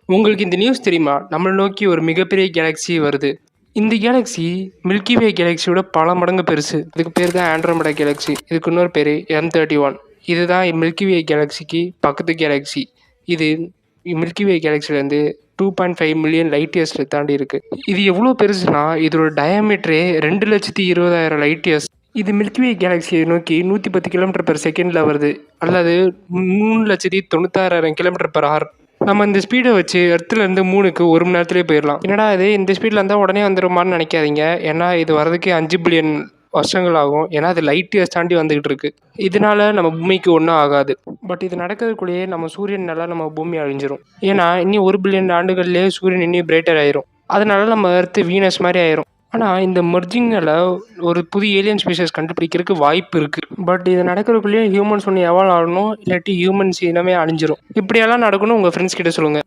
உங்களுக்கு இந்த நியூஸ் தெரியுமா? நம்மள நோக்கி ஒரு மிகப்பெரிய கேலக்ஸி வருது. இந்த கேலக்ஸி மில்கி வே கேலக்ஸியோட பல மடங்கு பெருசு. இதுக்கு பேர் தான் ஆண்ட்ரோமெடா கேலக்ஸி. இதுக்கு இன்னொரு பேரு M31. இதுதான் மில்கி வே கேலக்ஸிக்கு பக்கத்து கேலக்ஸி. இது மில்கி வே கேலக்ஸிலேருந்து 2.5 மில்லியன் லைட் இயர்ஸ்ல தாண்டி இருக்கு. இது எவ்வளோ பெருசுனா, இதோட டயாமீட்டரே 2,20,000 லைட் இயர்ஸ். இது மில்கி வே கேலக்ஸியை நோக்கி 110 கிலோமீட்டர் பெர் செகண்ட்ல வருது. அல்லது 3,96,000 கிலோமீட்டர் பெர் ஹவர். நம்ம இந்த ஸ்பீடை வச்சு எர்த்துலேருந்து மூணுக்கு 1 மணி நேரத்திலே போயிடலாம். என்னடா இது இந்த ஸ்பீடில் இருந்தால் உடனே வந்துருமான்னு நினைக்காதீங்க. ஏன்னா இது வரதுக்கு 5 பில்லியன் வருஷங்கள் ஆகும். ஏன்னா அது லைட் இயர்ஸ் தாண்டி வந்துகிட்டு இருக்கு. இதனால நம்ம பூமிக்கு ஒன்றும் ஆகாது. பட் இது நடக்கிறதுக்குள்ளேயே நம்ம சூரியனால நம்ம பூமி அழிஞ்சிரும். ஏன்னா இன்னும் 1 பில்லியன் ஆண்டுகள்லேயே சூரியன் இன்னும் பிரைட்டர் ஆயிரும். அதனால நம்ம எர்த்து வீனஸ் மாதிரி ஆயிரும். ஆனால் இந்த மெர்ஜிங்கில் ஒரு புதிய ஏலியன் ஸ்பீஷஸ் கண்டுபிடிக்கிறதுக்கு வாய்ப்பு இருக்குது. பட் இது நடக்கிறதுக்குள்ளேயே ஹியூமன்ஸ் ஒன்று எவால்வ் ஆகணும், இல்லாட்டி ஹியூமன்ஸ் இனமே அழிஞ்சிரும். இப்படியெல்லாம் நடக்கணும் உங்கள் ஃப்ரெண்ட்ஸ் கிட்ட சொல்லுங்கள்.